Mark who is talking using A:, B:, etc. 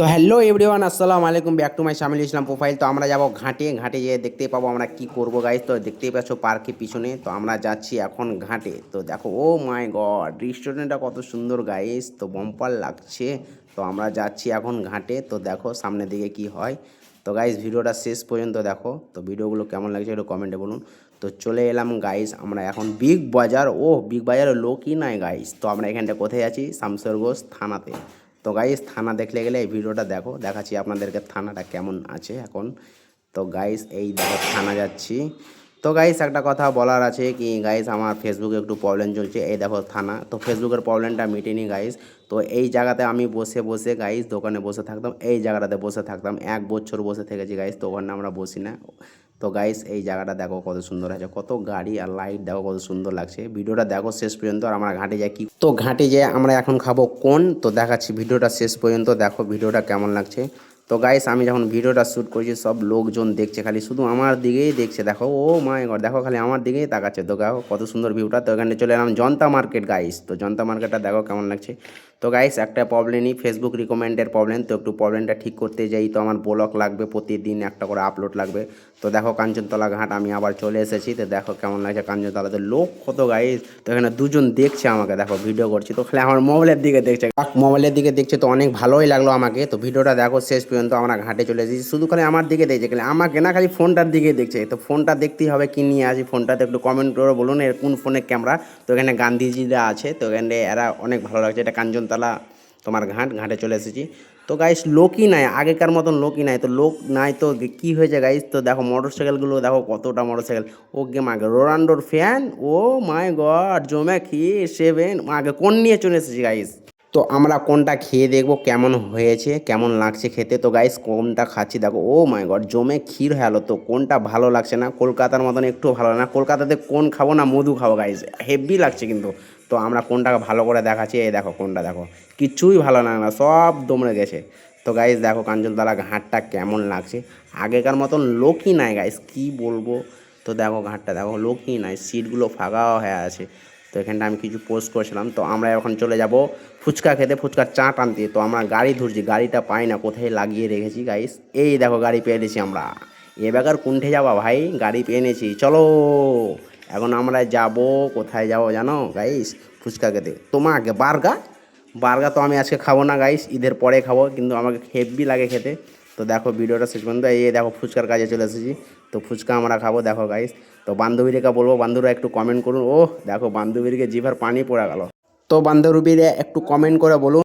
A: তো hello everyone, আসসালামু আলাইকুম, ব্যাক টু মাই শামিল ইসলাম প্রোফাইল। তো আমরা যাব ঘাটে। ঘাটে যেয়ে দেখতেই পাবো আমরা কি করব গাইস। তো দেখতেই পাচ্ছ পার্কের পিছনে। তো আমরা যাচ্ছি এখন ঘাটে। তো দেখো, ও মাই গড, রেস্টুরেন্টটা কত সুন্দর গাইস, তো বম্পার লাগছে। তো আমরা যাচ্ছি এখন ঘাটে। তো দেখো সামনের দিকে কি হয়। তো গাইস ভিডিওটা শেষ পর্যন্ত দেখো। তো ভিডিওগুলো কেমন লাগছে একটু কমেন্টে বলুন। তো চলে এলাম গাইস আমরা এখন বিগ বাজার। ও বিগ বাজারের লোকই নাই গাইস। তো আমরা এখানটা কোথায় আছি? শামসেরগঞ্জ থানাতে। তো গাইস থানা দেখলে গেলে এই ভিডিওটা দেখো, দেখাচ্ছি আপনাদেরকে থানাটা কেমন আছে এখন। তো গাইস এই দেখো থানা যাচ্ছি। তো গাইস একটা কথা বলার আছে কি গাইস, আমার ফেসবুকে একটু প্রবলেম চলছে। এই দেখো থানা। তো ফেসবুকের প্রবলেমটা মিটেনি গাইস। তো এই জায়গাতে আমি বসে বসে গাইস দোকানে বসে থাকতাম, এই জায়গাটাতে বসে থাকতাম 1 বছর বসে থেকেছি গাইস। তো ওখানে আমরা বসি না। তো গাইস এই জায়গাটা দেখো কত সুন্দর আছে, কত গাড়ি আর লাইট দেখো কত সুন্দর লাগছে। ভিডিওটা দেখো শেষ পর্যন্ত। আর আমরা ঘাটে যাই কি, তো ঘাটে যেয়ে আমরা এখন খাবো কোন, তো দেখাচ্ছি ভিডিওটা শেষ পর্যন্ত দেখো ভিডিওটা কেমন লাগছে। তো গাইস আমি যখন ভিডিওটা শ্যুট করছি সব লোকজন দেখছে, খালি শুধু আমার দিকেই দেখছে। দেখো ও মাই গড, দেখো খালি আমার দিকেই তাকাচ্ছে। তো দেখো কত সুন্দর ভিউটা। তো এখানে চলে এলাম জনতা মার্কেট গাইস। তো জনতা মার্কেটটা দেখো কেমন লাগছে। তো গাইস একটা প্রবলেমই, ফেসবুক রিকমেন্ডের প্রবলেম। তো একটু প্রবলেমটা ঠিক করতে যাই। তো আমার ব্লগ লাগবে, প্রতিদিন একটা করে আপলোড লাগবে। তো দেখো কাঞ্চনতলা ঘাট আমি আবার চলে এসেছি। তো দেখো কেমন লাগছে কাঞ্চনতলাতে লোক কত গাইস। তো এখানে দুজন দেখছে আমাকে, দেখো ভিডিও করছি। তো খালি আমার মোবাইলের দিকে দেখছে, মোবাইলের দিকে দেখছে। তো অনেক ভালোই লাগলো আমাকে। তো ভিডিওটা দেখো শেষ পর্যন্ত। আমরা ঘাটে চলে এসেছি, শুধু খালি আমার দিকে দেখছে, খালি আমাকে না, খালি ফোনটার দিকে দেখছে। তো ফোনটা দেখতেই হবে, কি নিয়ে আসি ফোনটাতে একটু কমেন্ট করে বলুন এর কোন ফোনের ক্যামেরা। তো এখানে গান্ধীজিরা আছে। তো এখানে এরা অনেক ভালো লাগছে। এটা কাঞ্চনতলা তোমার ঘাটে চলে এসেছি। তো গাইস লোকই নাই, আগেকার মতন লোকই নাই। তো লোক নাই তো কি হয়েছে গাইস। তো দেখো মোটর সাইকেলগুলো দেখো কতটা মোটর সাইকেল। ও গে মাগে রোনাল্ডোর ফ্যান। ও মাই গড, জমে খেয়ে সেভেন আগে কোন নিয়ে চলে এসেছি গাইস। তো আমরা কোনটা খেয়ে দেখবো কেমন হয়েছে, কেমন লাগছে খেতে। তো গাইস কোনটা খাচ্ছি দেখো, ও মাই গড জমে ক্ষীর হয়ে গেলো। তো কোনটা ভালো লাগছে না, কলকাতার মতন একটু ভালো না। কলকাতাতে কোন খাবো না, মধু খাবো গাইস, হেভি লাগছে কিন্তু। তো আমরা কোনটাকে ভালো করে দেখাচ্ছি, এই দেখো কোনটা দেখো, কিছুই ভালো লাগে না, সব দমড়ে গেছে। তো গাইস দেখো কাঞ্চনতলা ঘাটটা কেমন লাগছে। আগেকার মতন লোকই নাই গাইস, কি বলবো। তো দেখো ঘাটটা দেখো, লোকই নাই, সিটগুলো ফাঁকা হয়ে আছে। তো এখানটা আমি কিছু পোস্ট করেছিলাম। তো আমরা এখন চলে যাব ফুচকা খেতে, ফুচকার চাট আনতে। তো আমরা গাড়ি ধরছি, গাড়িটা পাই না, কোথায় লাগিয়ে রেখেছি গাইস। এই দেখো গাড়ি পেয়ে এনেছি আমরা। এবার কোনঠে যাবা ভাই, গাড়ি পেয়ে এনেছি, চলো। এখন আমরা যাব কোথায় যাব জানো গাইস, ফুচকা খেতে। তোমাকে বার্গা, বার্গা তো আমি আজকে খাবো না গাইস, ঈদের পরে খাবো, কিন্তু আমাকে হেভি লাগে খেতে। তো দেখো ভিডিওটা শেষ পর্যন্ত। এই দেখো ফুচকার কাজে চলে এসেছি। তো ফুচকা আমরা খাবো দেখো গাইস। তো বান্ধবীদেরকে বলবো, বান্ধবীরা একটু কমেন্ট করুন। ও দেখো বান্ধবীদেরকে জিভার পানি পড়ে গেল। তো বান্ধবীরা একটু কমেন্ট করে বলুন।